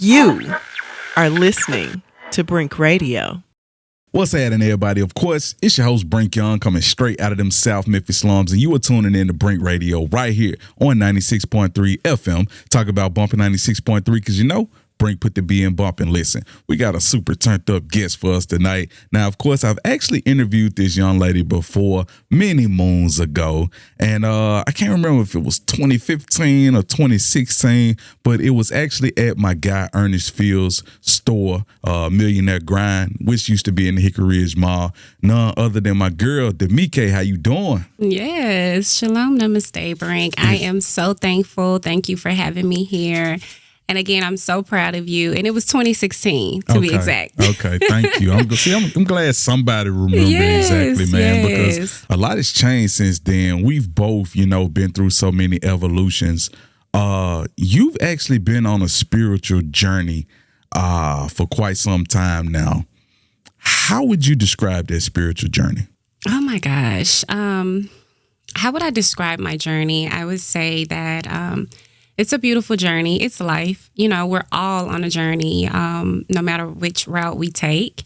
You are listening to Brink Radio. What's happening, everybody? Of course, it's your host, Brink Young, coming straight out of them South Memphis slums, and you are tuning in to Brink Radio right here on 96.3 FM. Talk about bumping 96.3 because you know, Brink put the B in bump and listen. We got a super turned up guest for us tonight. Now, of course, I've actually interviewed this young lady before many moons ago. And I can't remember if it was 2015 or 2016, but it was actually at my guy Ernest Field's store, Millionaire Grind, which used to be in the Hickory Ridge Mall. None other than my girl, Demike. How you doing? Yes. Shalom, namaste, Brink. I am so thankful. Thank you for having me here. And again, I'm so proud of you. And it was 2016, to be exact. Okay, thank you. I'm glad somebody remembered exactly, man, because a lot has changed since then. We've both, been through so many evolutions. You've actually been on a spiritual journey for quite some time now. How would you describe that spiritual journey? Oh, my gosh. How would I describe my journey? I would say that it's a beautiful journey. It's life. We're all on a journey, no matter which route we take.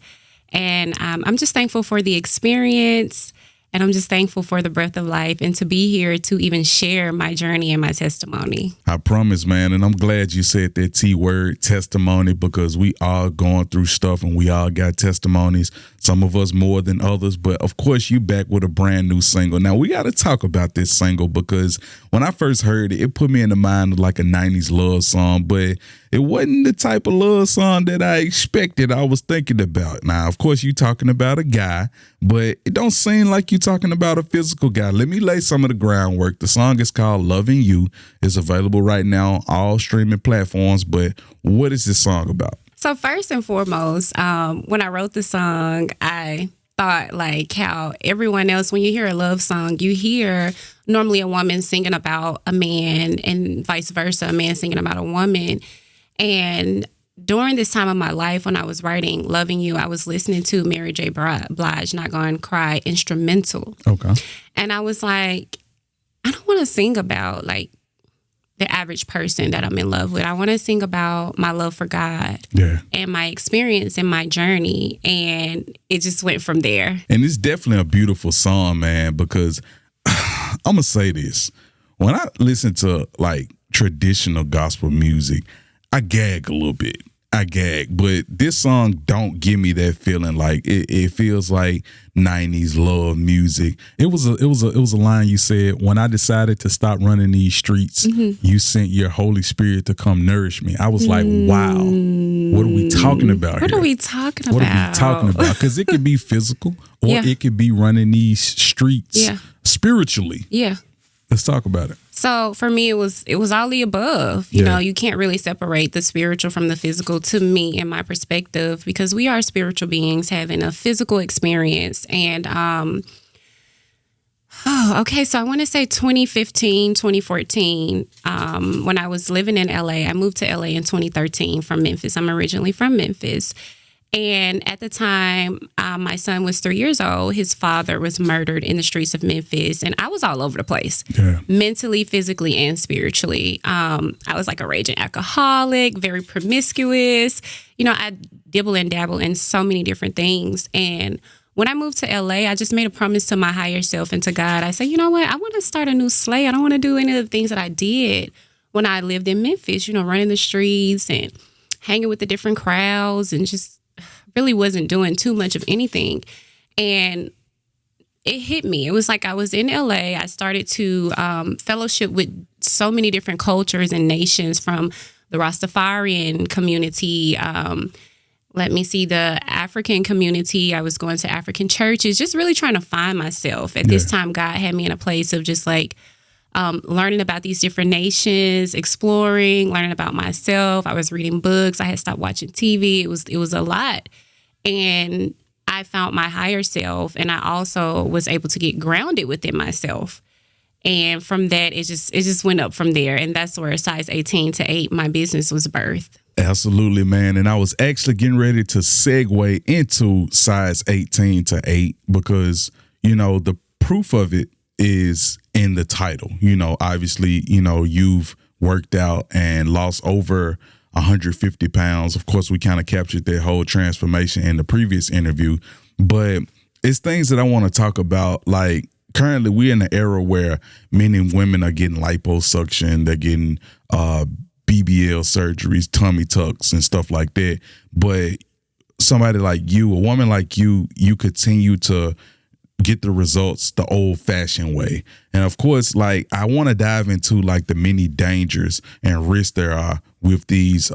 And I'm just thankful for the experience. And I'm just thankful for the breath of life and to be here to even share my journey and my testimony. I promise, man. And I'm glad you said that T word, testimony, because we all going through stuff and we all got testimonies. Some of us more than others. But of course, you back with a brand new single. Now, we got to talk about this single because when I first heard it, it put me in the mind of like a 90s love song. But it wasn't the type of love song that I expected I was thinking about. Now, of course, you talking about a guy, but it don't seem like you talking about a physical guy. Let me lay some of the groundwork. The song is called Loving You. It's available right now on all streaming platforms. But what is this song about? So first and foremost, when I wrote the song, I thought like how everyone else, when you hear a love song, you hear normally a woman singing about a man and vice versa, a man singing about a woman. And during this time of my life, when I was writing Loving You, I was listening to Mary J. Blige, Not Gonna Cry, instrumental. Okay. And I was like, I don't want to sing about like the average person that I'm in love with. I want to sing about my love for God and my experience and my journey. And it just went from there. And it's definitely a beautiful song, man, because I'm going to say this. When I listen to like traditional gospel music, I gag a little bit. But this song don't give me that feeling. Like it feels like 90s love music. It was a line you said, when I decided to stop running these streets, you sent your Holy Spirit to come nourish me. I was like, wow, what are we talking about here? What are we talking about? Because it could be physical or it could be running these streets spiritually. Yeah. Let's talk about it. So for me, it was all the above. You know, you can't really separate the spiritual from the physical to me in my perspective, because we are spiritual beings having a physical experience. And, so I want to say 2015, 2014, when I was living in LA, I moved to LA in 2013 from Memphis. I'm originally from Memphis. And at the time, my son was 3 years old. His father was murdered in the streets of Memphis. And I was all over the place, mentally, physically, and spiritually. I was like a raging alcoholic, very promiscuous. I dibble and dabble in so many different things. And when I moved to LA, I just made a promise to my higher self and to God. I said, you know what? I want to start a new slate. I don't want to do any of the things that I did when I lived in Memphis, running the streets and hanging with the different crowds and just really wasn't doing too much of anything. And it hit me. It was like I was in LA. I started to fellowship with so many different cultures and nations, from the Rastafarian community, the African community. I was going to African churches, just really trying to find myself. At this time, God had me in a place of just like learning about these different nations, exploring, learning about myself. I was reading books. I had stopped watching TV. It was a lot. And I found my higher self, and I also was able to get grounded within myself. And from that, it just went up from there. And that's where size 18 to 8, my business was birthed. Absolutely, man. And I was actually getting ready to segue into size 18 to 8 because, the proof of it is in the title. Obviously, you've worked out and lost over 150 pounds. Of course, we kind of captured that whole transformation in the previous interview, but it's things that I want to talk about. Like, currently we're in an era where men and women are getting liposuction, they're getting BBL surgeries, tummy tucks and stuff like that. But somebody like you, a woman like you continue to get the results the old fashioned way. And of course, like, I want to dive into like the many dangers and risks there are with these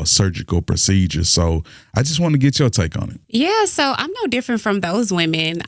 surgical procedures. So I just want to get your take on it. Yeah, so I'm no different from those women.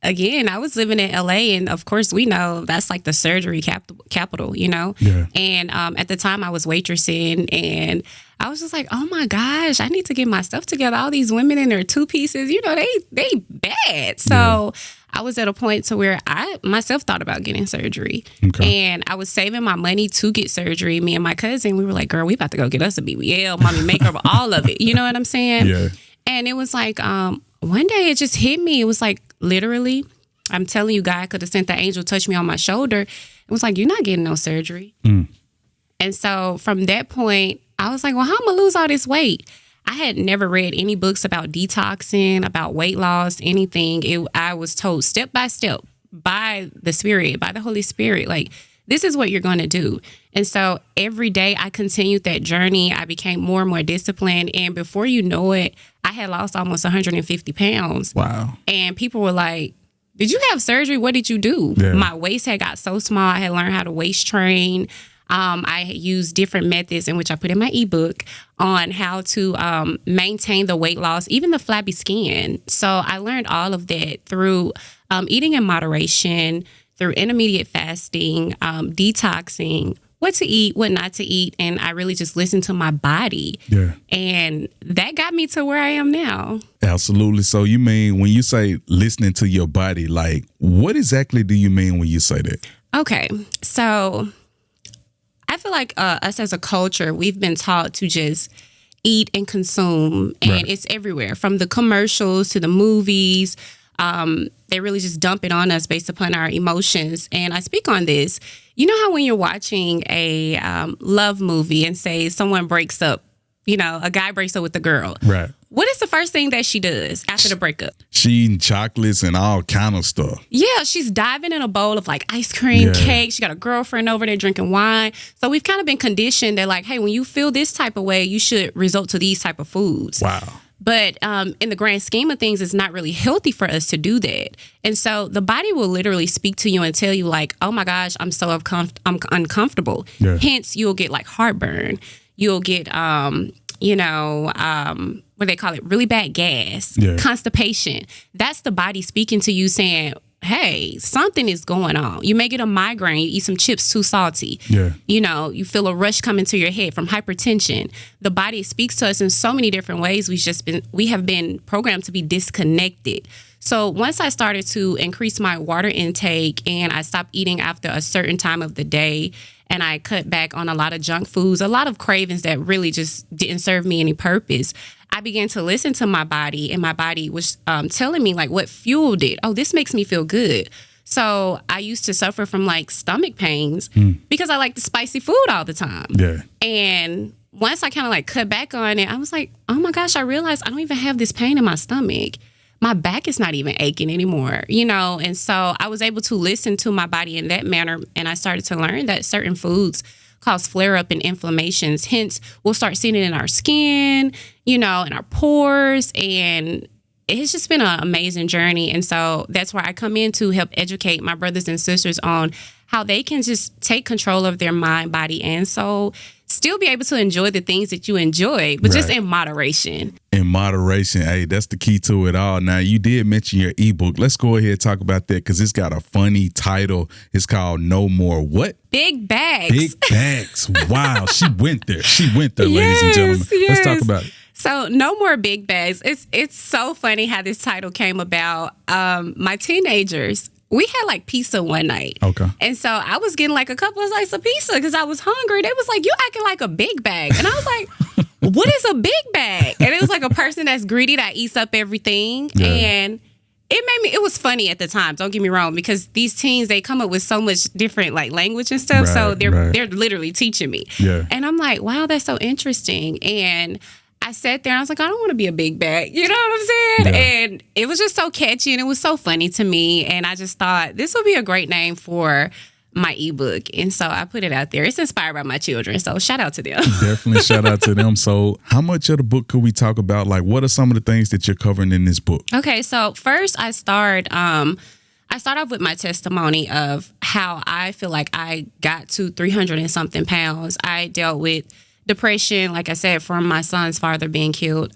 Again, I was living in LA, and of course we know that's like the surgery capital, you know? Yeah. And at the time I was waitressing, and I was just like, oh my gosh, I need to get my stuff together. All these women in their two pieces, you know, they bad. So I was at a point to where I myself thought about getting surgery. Okay. And I was saving my money to get surgery. Me and my cousin, we were like, girl, we about to go get us a BBL, mommy makeup, all of it. You know what I'm saying? Yeah. And it was like, one day it just hit me. It was like, literally, I'm telling you, God could have sent the angel, touch me on my shoulder. It was like, you're not getting no surgery. And so from that point, I was like, well, how am I gonna lose all this weight? I had never read any books about detoxing, about weight loss, anything. I was told step by step by the Spirit, by the Holy Spirit, like, this is what you're going to do. And so every day I continued that journey. I became more and more disciplined. And before you know it, I had lost almost 150 pounds. Wow. And people were like, did you have surgery? What did you do? Yeah. My waist had got so small. I had learned how to waist train. I had used different methods, in which I put in my ebook, on how to maintain the weight loss, even the flabby skin. So I learned all of that through eating in moderation, through intermediate fasting, detoxing, what to eat, what not to eat. And I really just listened to my body. Yeah. And that got me to where I am now. Absolutely. So you mean, when you say listening to your body, like, what exactly do you mean when you say that? Okay. So I feel like us as a culture, we've been taught to just eat and consume, and it's everywhere, from the commercials to the movies. They really just dump it on us based upon our emotions. And I speak on this. You know how when you're watching a love movie and say someone breaks up, you know, a guy breaks up with a girl. Right. What is the first thing that she does after the breakup? She eating chocolates and all kind of stuff. Yeah, she's diving in a bowl of like ice cream, cake. She got a girlfriend over there drinking wine. So we've kind of been conditioned that, like, hey, when you feel this type of way, you should resort to these type of foods. Wow. But in the grand scheme of things, it's not really healthy for us to do that. And so the body will literally speak to you and tell you, like, oh my gosh, I'm so uncomfortable. Yeah. Hence, you'll get like heartburn. You'll get, what they call it, really bad gas, constipation. That's the body speaking to you saying, hey, something is going on. You may get a migraine. You eat some chips too salty. Yeah. You know, you feel a rush coming to your head from hypertension. The body speaks to us in so many different ways. We have been programmed to be disconnected. So once I started to increase my water intake and I stopped eating after a certain time of the day, and I cut back on a lot of junk foods, a lot of cravings that really just didn't serve me any purpose, I began to listen to my body, and my body was telling me, like, what fueled it. Oh, this makes me feel good. So I used to suffer from like stomach pains because I like the spicy food all the time. Yeah. And once I kind of like cut back on it, I was like, oh my gosh, I realized I don't even have this pain in my stomach. My back is not even aching anymore, you know? And so I was able to listen to my body in that manner. And I started to learn that certain foods cause flare-up and inflammations. Hence, we'll start seeing it in our skin, you know, in our pores. And it's just been an amazing journey. And so that's where I come in to help educate my brothers and sisters on how they can just take control of their mind, body, and soul, still be able to enjoy the things that you enjoy, but just in moderation. In moderation. Hey, that's the key to it all. Now, you did mention your ebook. Let's go ahead and talk about that, because it's got a funny title. It's called No More What? Big bags. Big bags. Wow. She went there, ladies and gentlemen. Let's talk about it. So, No More Big Bags. It's so funny how this title came about. My teenagers, we had like pizza one night. Okay. And so I was getting like a couple of slices of pizza because I was hungry. They was like, you acting like a big bag. And I was like, what is a big bag? And it was like a person that's greedy that eats up everything. Yeah. And it was funny at the time, don't get me wrong, because these teens, they come up with so much different like language and stuff. So they're literally teaching me. Yeah. And I'm like, wow, that's so interesting. And I sat there and I was like, I don't want to be a big bag. You know what I'm saying? Yeah. And it was just so catchy and it was so funny to me. And I just thought this would be a great name for my ebook. And so I put it out there. It's inspired by my children. So shout out to them. Definitely shout out to them. So how much of the book could we talk about? Like, what are some of the things that you're covering in this book? Okay, so first I start off with my testimony of how I feel like I got to 300 and something pounds. I dealt with depression, like I said, from my son's father being killed.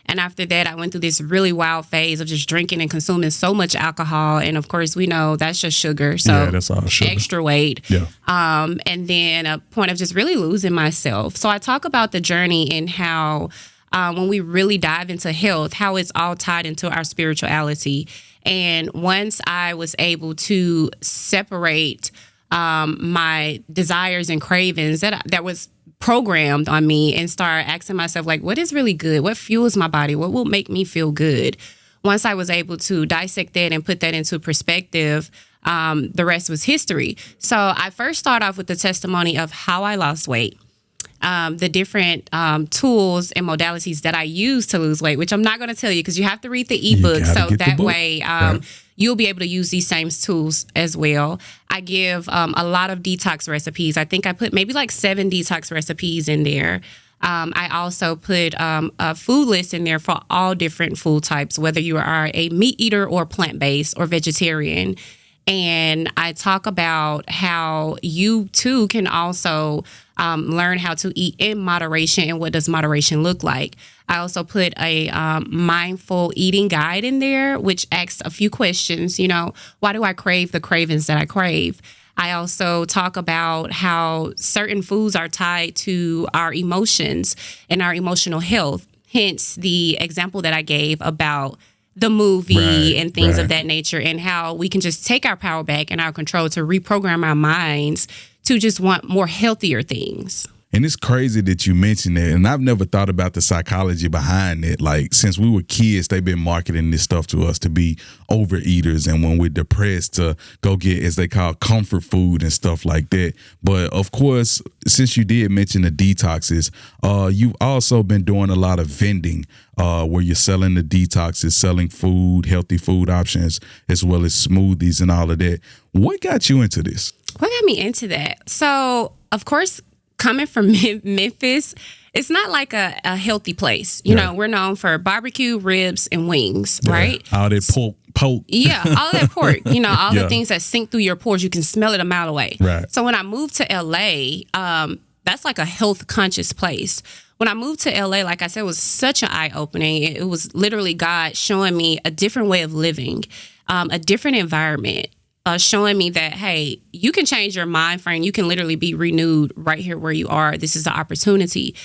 And after that, I went through this really wild phase of just drinking and consuming so much alcohol. And of course, we know that's just sugar. So yeah, that's all sugar. Extra weight. Yeah. And then a point of just really losing myself. So I talk about the journey and how when we really dive into health, how it's all tied into our spirituality. And once I was able to separate my desires and cravings that was programmed on me and start asking myself, like, what is really good? What fuels my body? What will make me feel good? Once I was able to dissect that and put that into perspective, the rest was history. So I first start off with the testimony of how I lost weight, the different tools and modalities that I use to lose weight, which I'm not going to tell you because you have to read the ebook. So that way you'll be able to use these same tools as well. I give a lot of detox recipes. I think I put maybe like 7 detox recipes in there. I also put a food list in there for all different food types, whether you are a meat eater or plant-based or vegetarian. And I talk about how you too can also learn how to eat in moderation and what does moderation look like. I also put a mindful eating guide in there, which asks a few questions. You know, why do I crave the cravings that I crave? I also talk about how certain foods are tied to our emotions and our emotional health. Hence the example that I gave about the movie and things of that nature, and how we can just take our power back and our control to reprogram our minds to just want more healthier things. And it's crazy that you mentioned that. And I've never thought about the psychology behind it. Like, since we were kids, they've been marketing this stuff to us to be overeaters. And when we're depressed, to go get, as they call, comfort food and stuff like that. But of course, since you did mention the detoxes, you've also been doing a lot of vending where you're selling the detoxes, selling food, healthy food options, as well as smoothies and all of that. What got you into this? What got me into that? So, of course, coming from Memphis, it's not like a healthy place. You know, we're known for barbecue, ribs, and wings, right? All that pork. Yeah, all that pork. You know, all the things that sink through your pores. You can smell it a mile away. Right. So when I moved to LA, that's like a health conscious place. When I moved to LA, like I said, it was such an eye-opening. It was literally God showing me a different way of living, a different environment. Showing me that, hey, you can change your mind frame. You can literally be renewed right here where you are. This is the opportunity.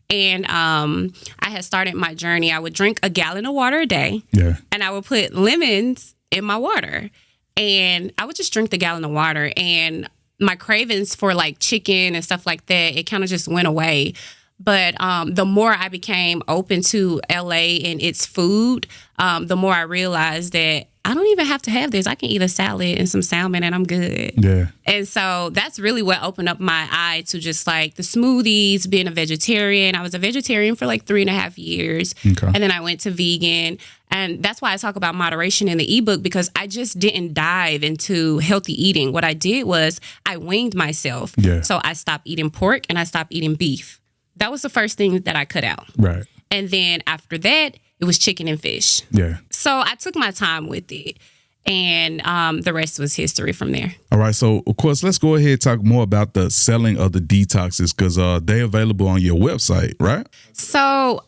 And I had started my journey. I would drink a gallon of water a day. Yeah. And I would put lemons in my water. And I would just drink the gallon of water. And my cravings for like chicken and stuff like that, it kind of just went away. But the more I became open to LA and its food, the more I realized that I don't even have to have this. I can eat a salad and some salmon and I'm good. Yeah. And so that's really what opened up my eye to just like the smoothies, being a vegetarian. I was a vegetarian for like 3.5 years. Okay. And then I went to vegan. And that's why I talk about moderation in the ebook, because I just didn't dive into healthy eating. What I did was I winged myself. Yeah. So I stopped eating pork and I stopped eating beef. That was the first thing that I cut out. Right. And then after that, it was chicken and fish. Yeah. So I took my time with it. And the rest was history from there. All right. So, of course, let's go ahead and talk more about the selling of the detoxes, because they're available on your website, right? So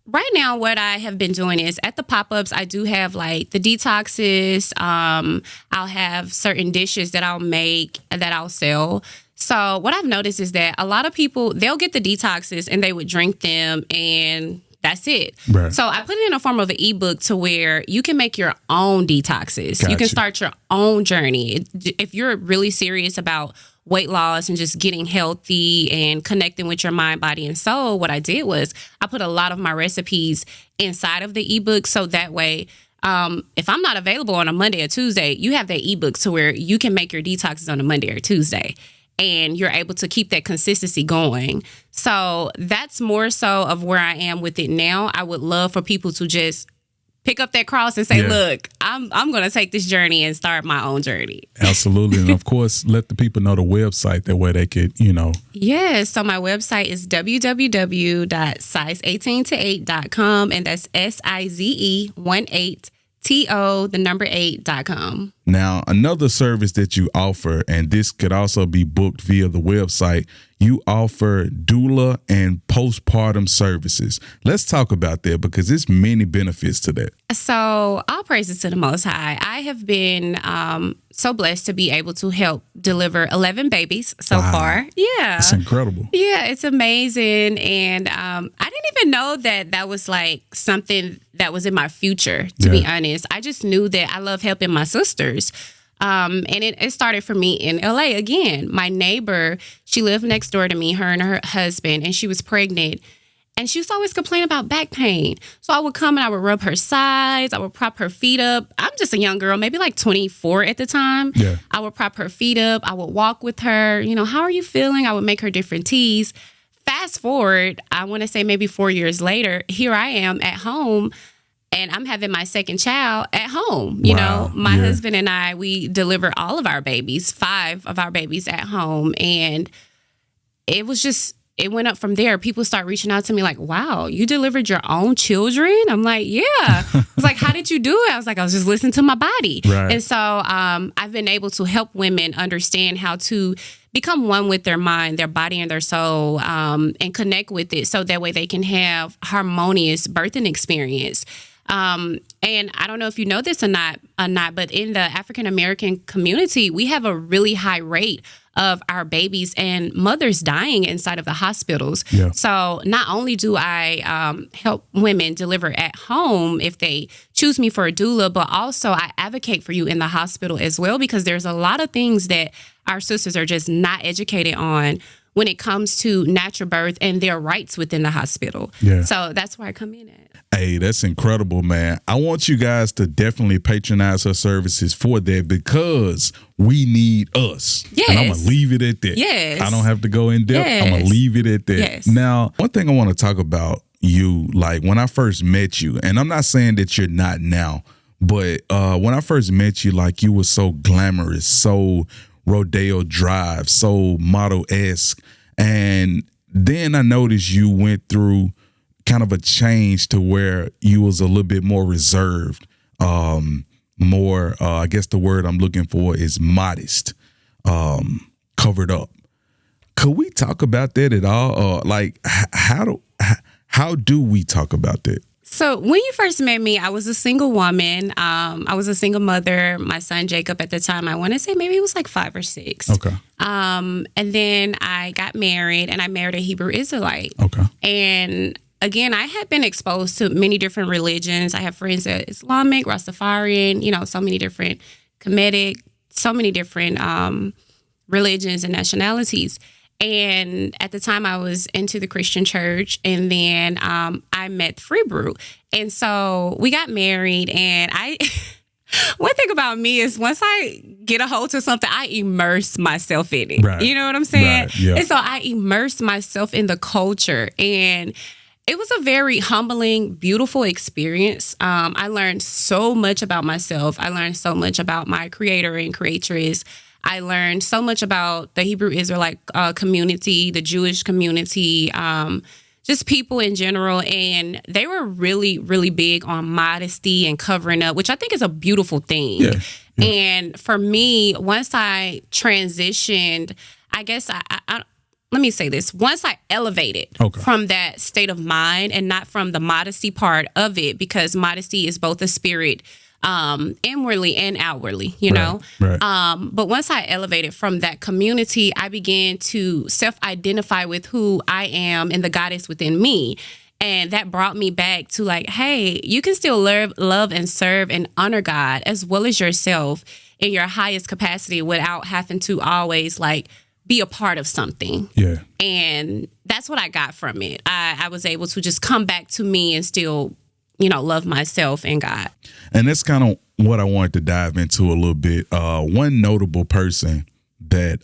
right now, what I have been doing is at the pop-ups, I do have like the detoxes. I'll have certain dishes that I'll make that I'll sell. So what I've noticed is that a lot of people, they'll get the detoxes and they would drink them and that's it. Right. So I put it in a form of an ebook to where you can make your own detoxes. Gotcha. You can start your own journey. If you're really serious about weight loss and just getting healthy and connecting with your mind, body, and soul, what I did was I put a lot of my recipes inside of the ebook. So that way if I'm not available on a Monday or Tuesday, you have that ebook to where you can make your detoxes on a Monday or Tuesday. And you're able to keep that consistency going. So that's more so of where I am with it now. I would love for people to just pick up that cross and say, look, I'm going to take this journey and start my own journey. Absolutely. And of course, let the people know the website. That way they could, Yes. So my website is www.size18to8.com. And that's SIZE18TO8.com. Now, another service that you offer, and this could also be booked via the website, you offer doula and postpartum services. Let's talk about that because there's many benefits to that. So all praises to the Most High. I have been so blessed to be able to help deliver 11 babies so far. Yeah. That's incredible. Yeah, it's amazing. And I didn't even know that was like something that was in my future, to be honest. I just knew that I love helping my sisters. And it started for me in LA again. My neighbor, she lived next door to me, her and her husband, and she was pregnant. And she used to always complain about back pain. So I would come and I would rub her sides. I would prop her feet up. I'm just a young girl, maybe like 24 at the time. Yeah. I would prop her feet up. I would walk with her. How are you feeling? I would make her different teas. Fast forward, I want to say maybe 4 years later, here I am at home. And I'm having my second child at home. My husband and I, we deliver all of our babies, 5 of our babies at home. And it went up from there. People start reaching out to me like, wow, you delivered your own children? I'm like, yeah. I was like, how did you do it? I was like, I was just listening to my body. Right. And so I've been able to help women understand how to become one with their mind, their body, and their soul, and connect with it so that way they can have harmonious birthing experience. And I don't know if you know this or not, but in the African American community, we have a really high rate of our babies and mothers dying inside of the hospitals. Yeah. So not only do I help women deliver at home if they choose me for a doula, but also I advocate for you in the hospital as well, because there's a lot of things that our sisters are just not educated on when it comes to natural birth and their rights within the hospital. Yeah. So that's where I come in at. Hey, that's incredible, man. I want you guys to definitely patronize her services for that because we need us. Yes. And I'm going to leave it at that. Yes. I don't have to go in depth. Yes. I'm going to leave it at that. Yes. Now, one thing I want to talk about you, like when I first met you, and I'm not saying that you're not now, but when I first met you, like you were so glamorous, so Rodeo Drive, so model-esque. And then I noticed you went through kind of a change to where you was a little bit more reserved, more, I guess the word I'm looking for is modest, covered up. Could we talk about that at all? Like, how do we talk about that? So when you first met me, I was a single woman. I was a single mother. My son, Jacob, at the time, I want to say maybe he was like 5 or 6. Okay. And then I got married, and I married a Hebrew Israelite. Okay. And again, I had been exposed to many different religions. I have friends that are Islamic, Rastafarian, so many different Kemetic, so many different religions and nationalities. And at the time, I was into the Christian church, and then I met Free Brew. And so we got married, and one thing about me is once I get a hold to something, I immerse myself in it. Right. You know what I'm saying? Right. Yeah. And so I immersed myself in the culture, and it was a very humbling, beautiful experience. I learned so much about myself. I learned so much about my creator and creatress. I learned so much about the Hebrew Israelite community, the Jewish community, just people in general. And they were really, really big on modesty and covering up, which I think is a beautiful thing. Yeah. Yeah. And for me, once I transitioned, I guess let me say this. Once I elevated from that state of mind and not from the modesty part of it, because modesty is both a spirit inwardly and outwardly, you know? Right. But once I elevated from that community, I began to self-identify with who I am and the goddess within me. And that brought me back to like, hey, you can still love and serve and honor God as well as yourself in your highest capacity without having to always like be a part of something. Yeah. And that's what I got from it. I was able to just come back to me and still love myself and God. And that's kind of what I wanted to dive into a little bit. One notable person that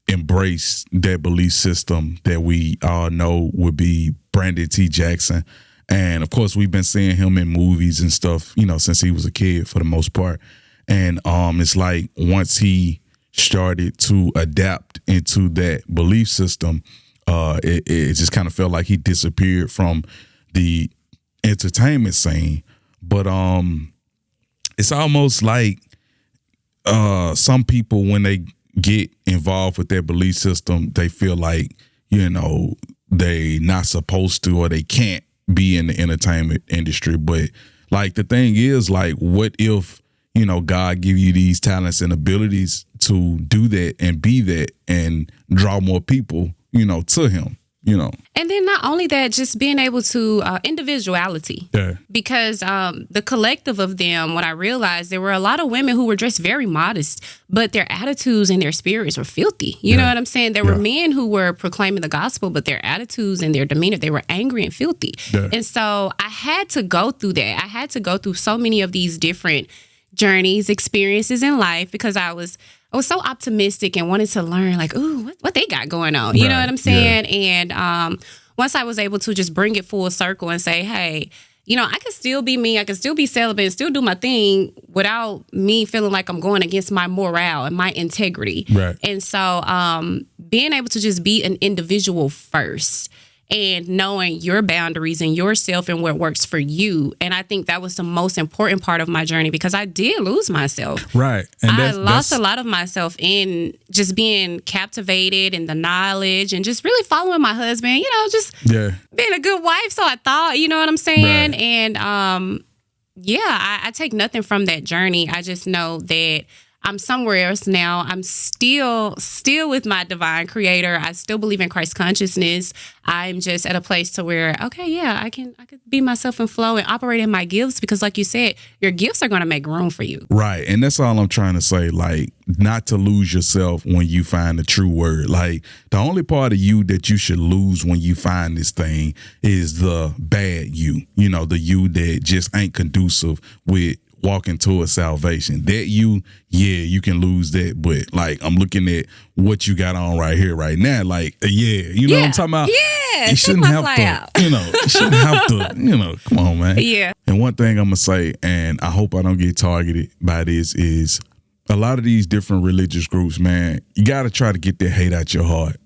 embraced that belief system that we all know would be Brandon T. Jackson. And of course, we've been seeing him in movies and stuff, since he was a kid for the most part. And it's like once he started to adapt into that belief system, it just kind of felt like he disappeared from the entertainment scene. But it's almost like some people, when they get involved with their belief system, they feel like, they not supposed to, or they can't be in the entertainment industry. But like, the thing is, like, what if, God give you these talents and abilities to do that and be that and draw more people, to him, And then not only that, just being able to individuality. Yeah. Because the collective of them, what I realized, there were a lot of women who were dressed very modest, but their attitudes and their spirits were filthy. You know what I'm saying? There were men who were proclaiming the gospel, but their attitudes and their demeanor, they were angry and filthy. Yeah. And so I had to go through that. I had to go through so many of these different journeys, experiences in life, because I was so optimistic and wanted to learn, like, ooh, what they got going on. You know what I'm saying? Yeah. And once I was able to just bring it full circle and say, hey, I can still be me. I can still be celibate and still do my thing without me feeling like I'm going against my morale and my integrity. Right. And so being able to just be an individual first and knowing your boundaries and yourself and what works for you. And I think that was the most important part of my journey, because I did lose myself. Right. And I lost a lot of myself in just being captivated in the knowledge and just really following my husband, just being a good wife. So I thought, you know what I'm saying? Right. And I take nothing from that journey. I just know that I'm somewhere else now. I'm still with my divine creator. I still believe in Christ consciousness. I'm just at a place to where, okay, I could be myself and flow and operate in my gifts, because like you said, your gifts are going to make room for you. Right. And that's all I'm trying to say, like, not to lose yourself when you find the true word. Like, the only part of you that you should lose when you find this thing is the bad you, the you that just ain't conducive with walking towards salvation. That you can lose that. But like, I'm looking at what you got on right here, right now. Like, what I'm talking about? Yeah. You shouldn't have to, you shouldn't have to, come on, man. Yeah. And one thing I'm going to say, and I hope I don't get targeted by this, is a lot of these different religious groups, man, you got to try to get that hate out your heart,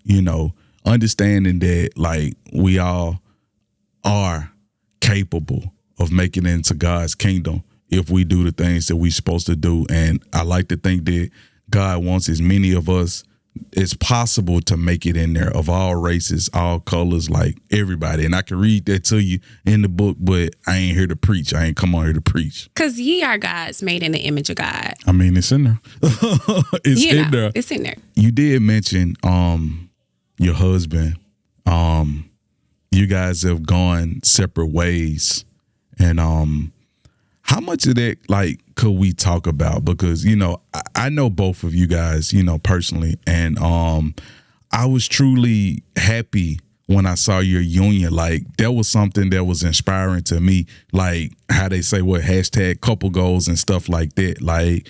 understanding that, like, we all are capable of making it into God's kingdom if we do the things that we're supposed to do. And I like to think that God wants as many of us as possible to make it in there, of all races, all colors, like everybody. And I can read that to you in the book, but I ain't here to preach. I ain't come on here to preach. Because ye are gods made in the image of God. I mean, it's in there. It's in there. It's in there. You did mention your husband. You guys have gone separate ways. And how much of that, like, could we talk about? Because, I know both of you guys, personally, and I was truly happy when I saw your union. Like, that was something that was inspiring to me, like how they say, hashtag couple goals and stuff like that. Like,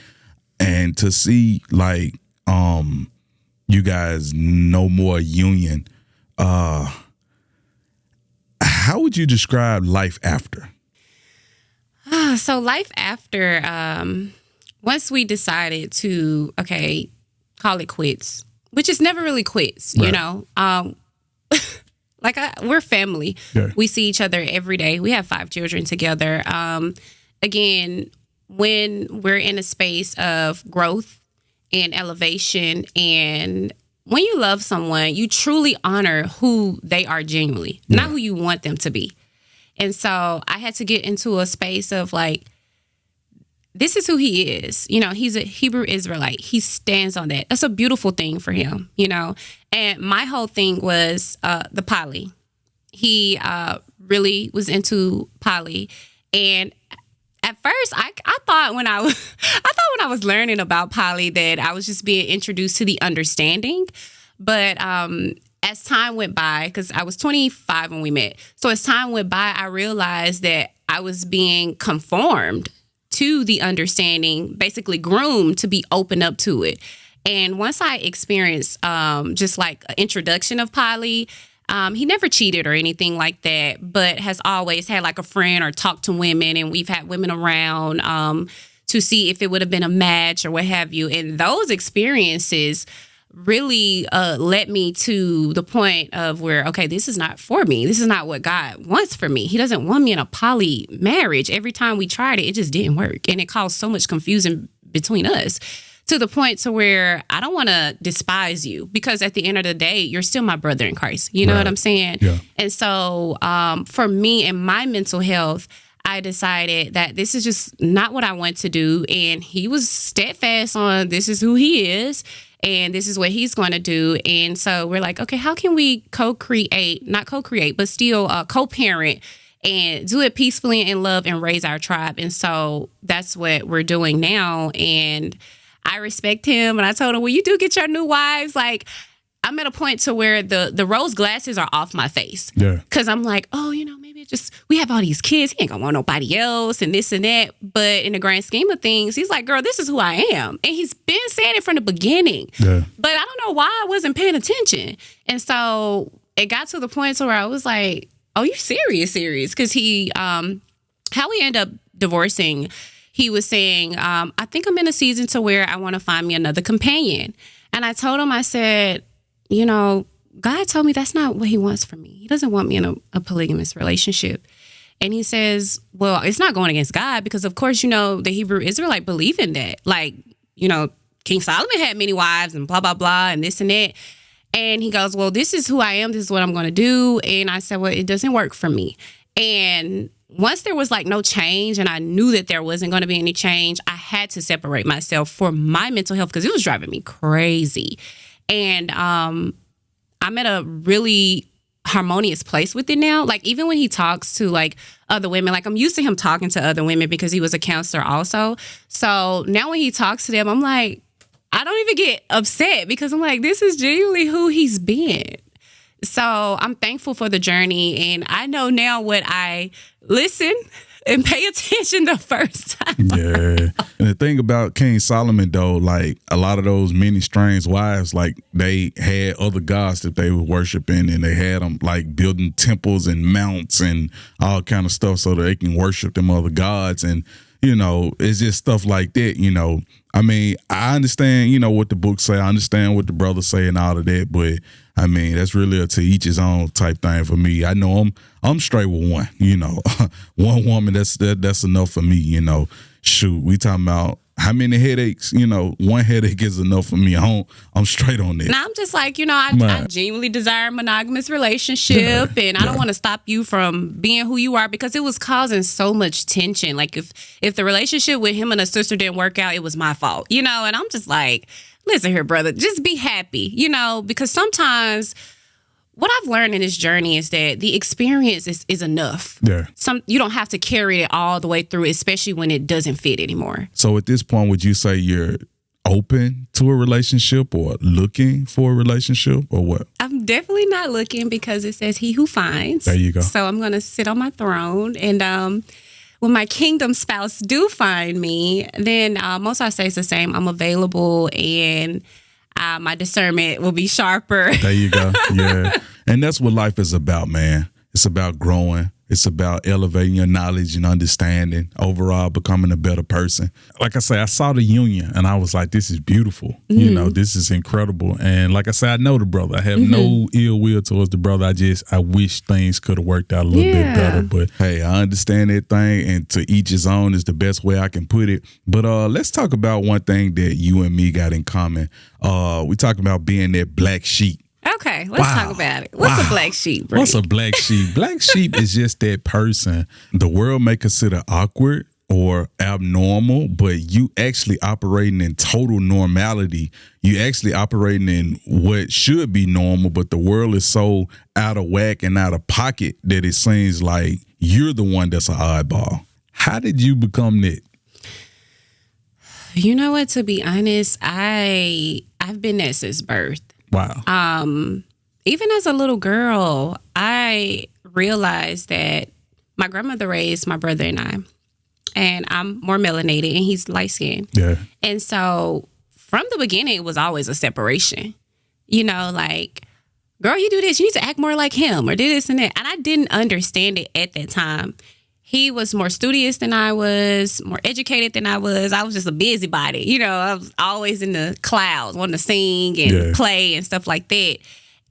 and to see, like, you guys no more union. How would you describe life after? So life after, once we decided to, call it quits, which is never really quits, Right. We're family. Yeah. We see each other every day. We have 5 children together. Again, when we're in a space of growth and elevation, and when you love someone, you truly honor who they are genuinely, not who you want them to be. And so I had to get into a space of, like, this is who he is. He's a Hebrew Israelite. He stands on that. That's a beautiful thing for him, And my whole thing was the poly. He really was into poly. And at first, I thought when I was learning about poly that I was just being introduced to the understanding. But as time went by, because I was 25 when we met. So as time went by, I realized that I was being conformed to the understanding, basically groomed to be open up to it. And once I experienced just like an introduction of poly, he never cheated or anything like that, but has always had like a friend or talked to women, and we've had women around to see if it would have been a match or what have you. And those experiences really led me to the point of where, okay, this is not for me. This is not what God wants for me. He doesn't want me in a poly marriage. Every time we tried it, it just didn't work. And it caused so much confusion between us, to the point to where I don't want to despise you, because at the end of the day, you're still my brother in Christ. You know what I'm saying? Yeah. And so for me and my mental health, I decided that this is just not what I want to do. And he was steadfast on this is who he is and this is what he's going to do. And so we're like, okay, how can we not co-create, but still co-parent and do it peacefully and in love and raise our tribe? And so that's what we're doing now. And I respect him. And I told him, when you do get your new wives, like, I'm at a point to where the rose glasses are off my face. Yeah. Because I'm like, oh, maybe it just, we have all these kids. He ain't gonna want nobody else and this and that. But in the grand scheme of things, he's like, girl, this is who I am. And he's been saying it from the beginning. Yeah. But I don't know why I wasn't paying attention. And so it got to the point to where I was like, oh, you serious? Because he, how we end up divorcing, he was saying, I think I'm in a season to where I want to find me another companion. And I told him, I said, God told me that's not what he wants for me. He doesn't want me in a polygamous relationship. And he says, well, it's not going against God, because of course, the Hebrew Israelite believe in that. Like, King Solomon had many wives and blah, blah, blah, and this and that. And he goes, well, this is who I am. This is what I'm going to do. And I said, well, it doesn't work for me. And once there was like no change, and I knew that there wasn't going to be any change, I had to separate myself for my mental health, because it was driving me crazy. And I'm at a really harmonious place with it now. Like, even when he talks to like other women, like, I'm used to him talking to other women because he was a counselor also. So now when he talks to them, I'm like, I don't even get upset, because I'm like, this is genuinely who he's been. So I'm thankful for the journey, and I know now what I listen and pay attention the first time. Yeah. And the thing about King Solomon, though, like, a lot of those many strange wives, like, they had other gods that they were worshiping, and they had them like building temples and mounts and all kind of stuff so that they can worship them other gods. And it's just stuff like that. I mean, I understand, what the book say. I understand what the brothers say and all of that. But I mean, that's really a to each his own type thing for me. I know I'm straight with one. One woman, that's enough for me. Shoot, we talking about how many headaches? One headache is enough for me. I'm straight on that. Now I'm just like, I genuinely desire a monogamous relationship, and I don't want to stop you from being who you are, because it was causing so much tension. Like, if the relationship with him and a sister didn't work out, it was my fault, and I'm just like, listen here, brother, just be happy, because sometimes what I've learned in this journey is that the experience is enough. Yeah. You don't have to carry it all the way through, especially when it doesn't fit anymore. So at this point, would you say you're open to a relationship or looking for a relationship, or what? I'm definitely not looking, because it says he who finds. There you go. So I'm going to sit on my throne, and when my kingdom spouse do find me, then most I say is the same. I'm available, and my discernment will be sharper. There you go. Yeah. And that's what life is about, man. It's about growing. It's about elevating your knowledge and understanding, overall becoming a better person. Like I say, I saw the union and I was like, this is beautiful. Mm-hmm. This is incredible. And like I said, I know the brother. I have no ill will towards the brother. I wish things could have worked out a little bit better. But hey, I understand that thing, and to each his own is the best way I can put it. But let's talk about one thing that you and me got in common. We talking about being that black sheep. Okay, let's talk about it. What's a black sheep, Brink? What's a black sheep? Black sheep is just that person the world may consider awkward or abnormal, but you actually operating in total normality. You actually operating in what should be normal, but the world is so out of whack and out of pocket that it seems like you're the one that's an oddball. How did you become that? You know what? To be honest, I've been that since birth. Wow. even as a little girl, I realized that my grandmother raised my brother and I. And I'm more melanated and he's light skinned. Yeah. And so from the beginning, it was always a separation. You know, like, girl, you do this, you need to act more like him or do this and that. And I didn't understand it at that time. He was more studious than I was, more educated than I was. I was just a busybody. You know, I was always in the clouds, wanting to sing and play and stuff like that.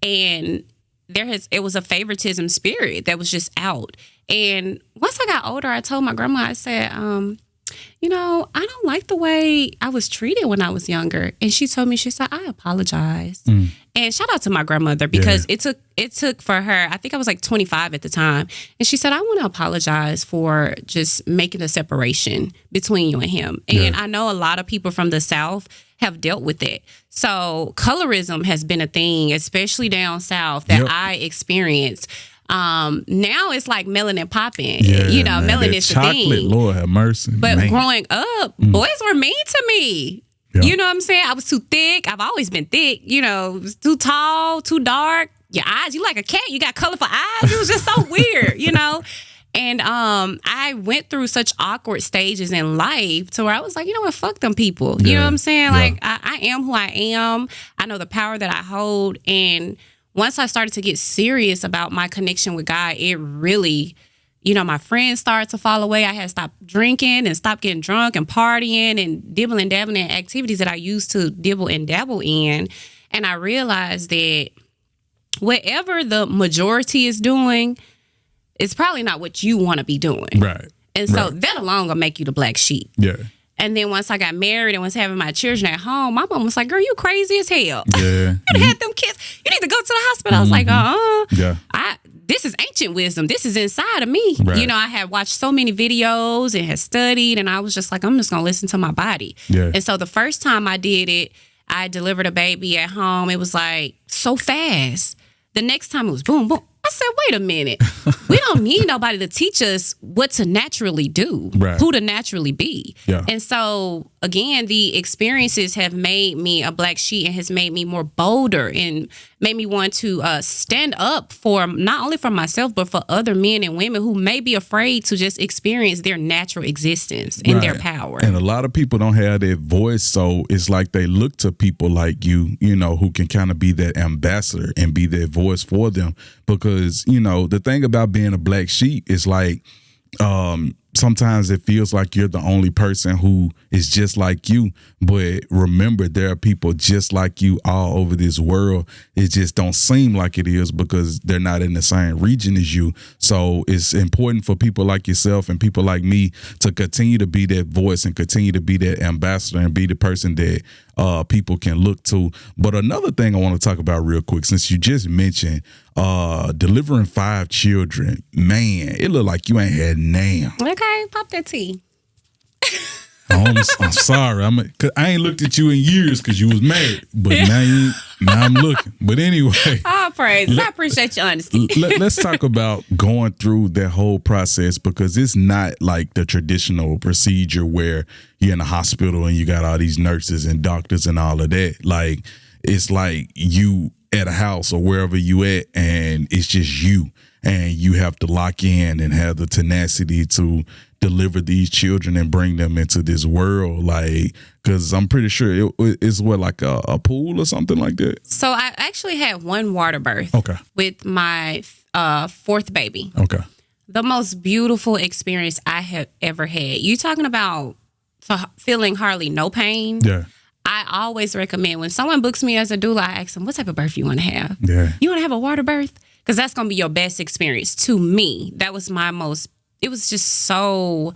And it was a favoritism spirit that was just out. And once I got older, I told my grandma, I said, you know, I don't like the way I was treated when I was younger. And she told me, she said, I apologize. And shout out to my grandmother because it took for her, I think I was like 25 at the time. And she said, I want to apologize for just making a separation between you and him. And I know a lot of people from the South have dealt with it. So colorism has been a thing, especially down South, that I experienced. Now it's like melanin popping. You know, man, melanin is the thing. Lord have mercy. But growing up, boys were mean to me. You know what I'm saying? I was too thick. I've always been thick. You know, too tall, too dark. Your eyes, you like a cat. You got colorful eyes. It was just so weird, you know? And I went through such awkward stages in life to where I was like, you know what, fuck them people. You know what I'm saying? Like, I am who I am. I know the power that I hold. And once I started to get serious about my connection with God, it really, you know, my friends started to fall away. I had stopped drinking and stopped getting drunk and partying and dibbling and dabbling in activities that I used to dibble and dabble in. And I realized that whatever the majority is doing, it's probably not what you want to be doing. Right. And so that alone will make you the black sheep. Yeah. And then once I got married and was having my children at home, my mom was like, girl, you crazy as hell. Yeah. You had them kids. You need to go to the hospital. I was like, Yeah. This is ancient wisdom. This is inside of me. Right. You know, I had watched so many videos and had studied, and I was just like, I'm just going to listen to my body. Yeah. And so the first time I did it, I delivered a baby at home. It was like so fast. The next time it was boom, boom. I said, wait a minute. We don't need nobody to teach us what to naturally do, who to naturally be. Yeah. And so, again, the experiences have made me a black sheep and has made me more bolder and made me want to stand up for not only for myself, but for other men and women who may be afraid to just experience their natural existence and their power. And a lot of people don't have that voice. So it's like they look to people like you know, who can kind of be that ambassador and be that voice for them. Because, you know, the thing about being a black sheep is like, sometimes it feels like you're the only person who is just like you. But remember, there are people just like you all over this world. It just don't seem like it is because they're not in the same region as you. So it's important for people like yourself and people like me to continue to be that voice and continue to be that ambassador and be the person that people can look to. But another thing I want to talk about real quick, since you just mentioned delivering 5 children, man, it looked like you ain't had none. Okay, pop that tea. I'm sorry. I ain't looked at you in years because you was married, but now I'm looking. But anyway. Oh, praise. I appreciate your honesty. Let's talk about going through that whole process, because it's not like the traditional procedure where you're in a hospital and you got all these nurses and doctors and all of that. Like, it's like you at a house or wherever you at, and it's just you. And you have to lock in and have the tenacity to deliver these children and bring them into this world. Like, because I'm pretty sure it's like a pool or something like that. So I actually had one water birth with my 4th baby. Okay. The most beautiful experience I have ever had. You talking about feeling hardly no pain? Yeah. I always recommend when someone books me as a doula, I ask them, what type of birth you want to have? Yeah. You want to have a water birth? Because that's going to be your best experience. To me, that was it was just so,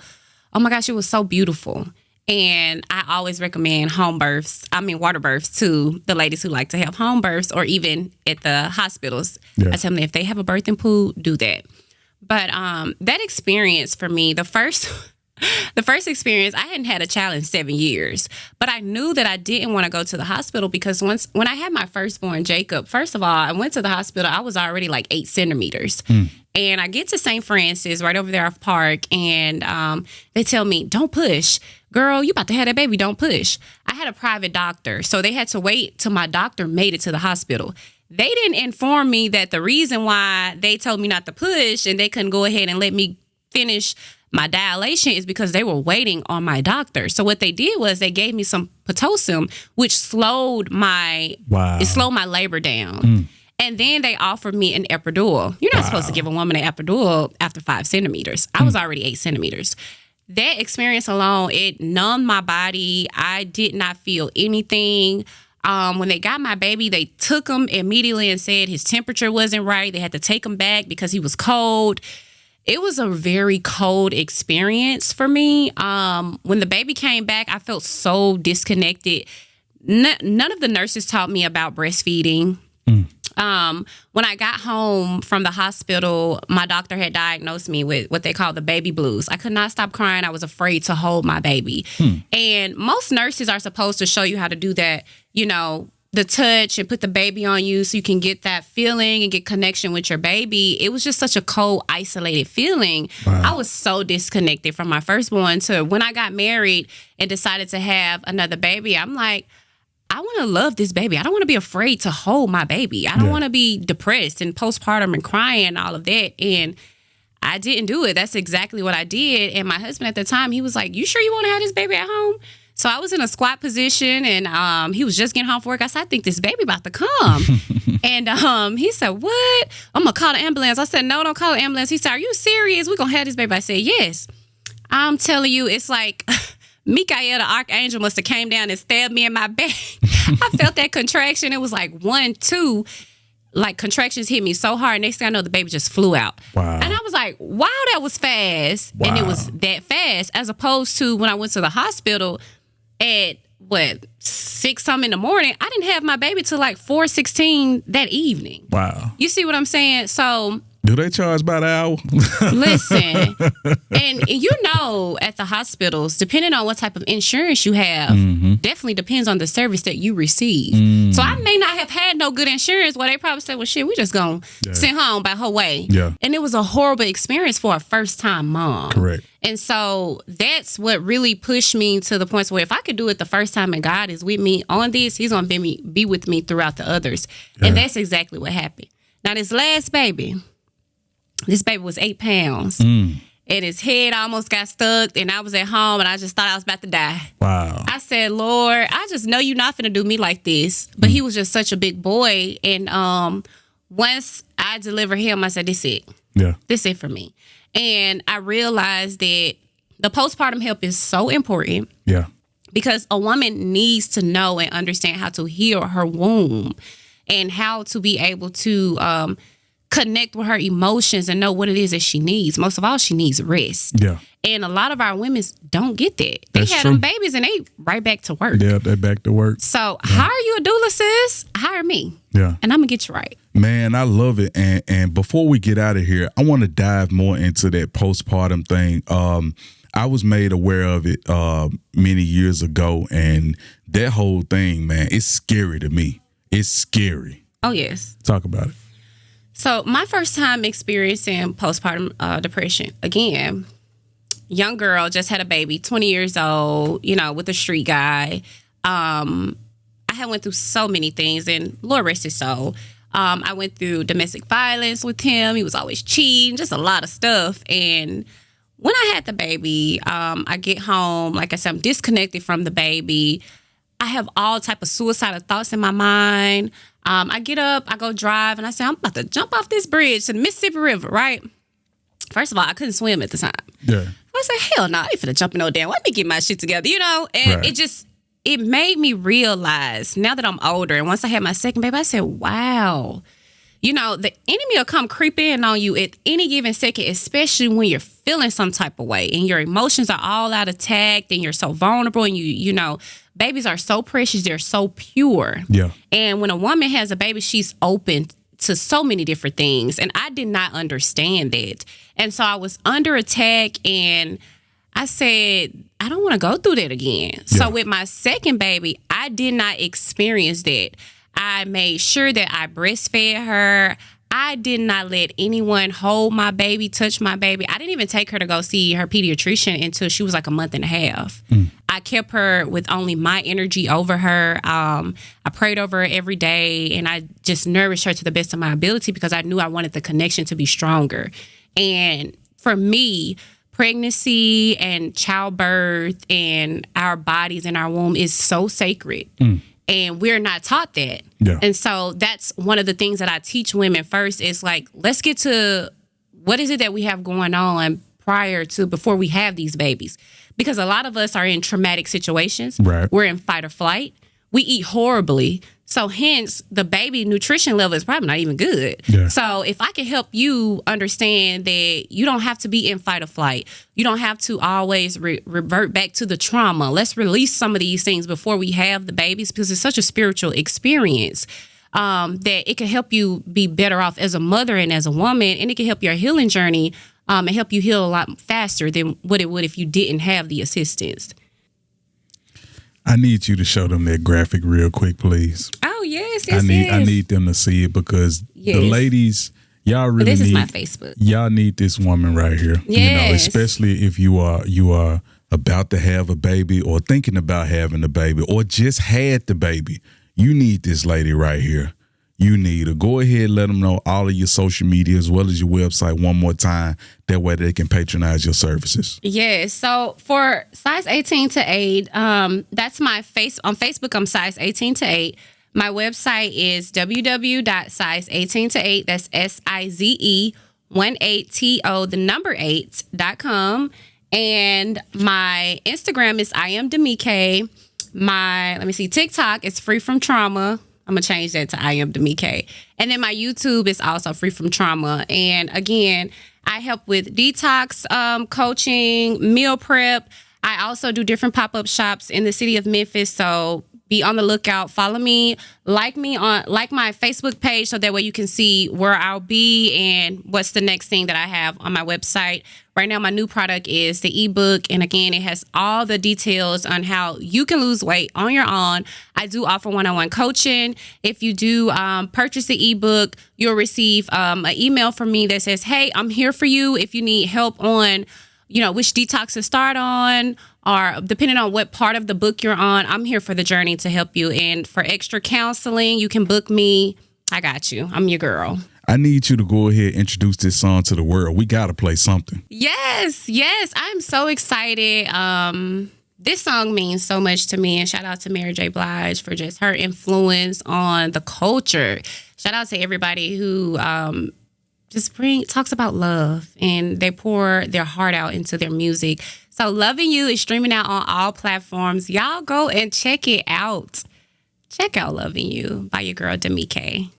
oh my gosh, it was so beautiful. And I always recommend water births to the ladies who like to have home births, or even at the hospitals. Yeah. I tell them if they have a birthing pool, do that. But that experience for me, the first experience, I hadn't had a child in 7 years, but I knew that I didn't want to go to the hospital because when I had my firstborn, Jacob, first of all, I went to the hospital. I was already like 8 centimeters. And I get to St. Francis right over there off Park, and they tell me, don't push. Girl, you about to have that baby, don't push. I had a private doctor, so they had to wait till my doctor made it to the hospital. they didn't inform me that the reason why they told me not to push and they couldn't go ahead and let me finish my dilation is because they were waiting on my doctor. So what they did was they gave me some Partum, which slowed my labor down. And then they offered me an epidural. You're not supposed to give a woman an epidural after 5 centimeters. I was already 8 centimeters. That experience alone, it numbed my body. I did not feel anything. When they got my baby, they took him immediately and said his temperature wasn't right. They had to take him back because he was cold. It was a very cold experience for me. When the baby came back, I felt so disconnected. None of the nurses taught me about breastfeeding. When I got home from the hospital, my doctor had diagnosed me with what they call the baby blues. I could not stop crying. I was afraid to hold my baby. And most nurses are supposed to show you how to do that, you know, the touch and put the baby on you so you can get that feeling and get connection with your baby. It was just such a cold, isolated feeling. I was so disconnected from my firstborn to when I got married and decided to have another baby. I'm like, I want to love this baby. I don't want to be afraid to hold my baby. I don't want to be depressed and postpartum and crying and all of that. And I didn't do it. That's exactly what I did. And my husband at the time, he was like, you sure you want to have this baby at home? So I was in a squat position and he was just getting home from work. I said, I think this baby about to come. And he said, what? I'm going to call the ambulance. I said, no, don't call the ambulance. He said, are you serious? We're going to have this baby. I said, yes. I'm telling you, it's like Mikael, the archangel, must have came down and stabbed me in my back. I felt that contraction. It was like 1, 2, like contractions hit me so hard. Next thing I know, the baby just flew out. And I was like, wow, that was fast. And it was that fast as opposed to when I went to the hospital at 6-something in the morning. I didn't have my baby till like 4:16 that evening. You see what I'm saying? So do they charge by the hour? Listen, and you know, at the hospitals, depending on what type of insurance you have, definitely depends on the service that you receive. So I may not have had no good insurance. Well, they probably said, well, shit, we just gonna send her on by her way. And it was a horrible experience for a first-time mom. Correct. And so that's what really pushed me to the point where if I could do it the first time and God is with me on this, he's going to be with me throughout the others. And that's exactly what happened. Now, this last baby, this baby was 8 pounds. And his head almost got stuck. And I was at home and I just thought I was about to die. I said, Lord, I just know you're not going to do me like this. But he was just such a big boy. And once I delivered him, I said, this it. This it for me. And I realized that the postpartum help is so important. Because a woman needs to know and understand how to heal her womb and how to be able to connect with her emotions and know what it is that she needs. Most of all, she needs rest. And a lot of our women don't get that. They had them babies and they right back to work. They're back to work. So hire you a doula, sis. Hire me. And I'm going to get you right. Man, I love it. And before we get out of here, I want to dive more into that postpartum thing. I was made aware of it many years ago. And that whole thing, man, it's scary to me. It's scary. Oh, yes. Talk about it. So my first time experiencing postpartum depression, again, young girl, just had a baby, 20 years old, you know, with a street guy. I had went through so many things, and Lord rest his soul. I went through domestic violence with him. He was always cheating, just a lot of stuff. And when I had the baby, I get home, like I said, I'm disconnected from the baby. I have all type of suicidal thoughts in my mind. I get up, I go drive, and I say, I'm about to jump off this bridge to the Mississippi River, right? First of all, I couldn't swim at the time. I said, hell no, I ain't finna jump in no damn. Let me get my shit together, you know? And it made me realize now that I'm older, and once I had my second baby, I said, wow, you know, the enemy will come creep in on you at any given second, especially when you're feeling some type of way and your emotions are all out attacked and you're so vulnerable and you know, babies are so precious. They're so pure. And when a woman has a baby, she's open to so many different things. And I did not understand that. And so I was under attack and I said, I don't want to go through that again. So with my second baby, I did not experience that. I made sure that I breastfed her. I did not let anyone hold my baby, touch my baby. I didn't even take her to go see her pediatrician until she was like a month and a half. I I kept her with only my energy over her. I prayed over her every day, and I just nourished her to the best of my ability because I knew I wanted the connection to be stronger. And for me, pregnancy and childbirth and our bodies in our womb is so sacred. And we're not taught that. Yeah. And so that's one of the things that I teach women first is like, let's get to what is it that we have going on before we have these babies. Because a lot of us are in traumatic situations. Right. We're in fight or flight. We eat horribly. So hence the baby nutrition level is probably not even good. Yeah. So if I can help you understand that you don't have to be in fight or flight, you don't have to always revert back to the trauma. Let's release some of these things before we have the babies because it's such a spiritual experience that it can help you be better off as a mother and as a woman, and it can help your healing journey and help you heal a lot faster than what it would if you didn't have the assistance. I need you to show them that graphic real quick, please. Oh, yes. I need them to see it because the ladies, y'all really this need. This is my Facebook. Y'all need this woman right here. Yes. Especially if you are about to have a baby or thinking about having a baby or just had the baby. You need this lady right here. You need her. Go ahead, let them know all of your social media as well as your website one more time. That way they can patronize your services. Yes. So for size 18 to 8, that's my face on Facebook. I'm size 18 to 8. My website is www.size18to8. That's SIZE18to8.com. And my Instagram is I am Demike. My TikTok is Free From Trauma. I'm going to change that to I am Demike. And then my YouTube is also Free From Trauma. And again, I help with detox coaching, meal prep. I also do different pop-up shops in the city of Memphis. So be on the lookout. Follow me, like my Facebook page so that way you can see where I'll be and what's the next thing that I have on my website. Right now, my new product is the eBook. And again, it has all the details on how you can lose weight on your own. I do offer one-on-one coaching. If you do purchase the eBook, you'll receive an email from me that says, hey, I'm here for you. If you need help on, which detox to start on, or depending on what part of the book you're on, I'm here for the journey to help you. And for extra counseling, you can book me. I got you. I'm your girl. I need you to go ahead and introduce this song to the world. We got to play something. Yes. I'm so excited. This song means so much to me. And shout out to Mary J. Blige for just her influence on the culture. Shout out to everybody who talks about love and they pour their heart out into their music. So Loving You is streaming out on all platforms. Y'all go and check it out. Check out Loving You by your girl Demike.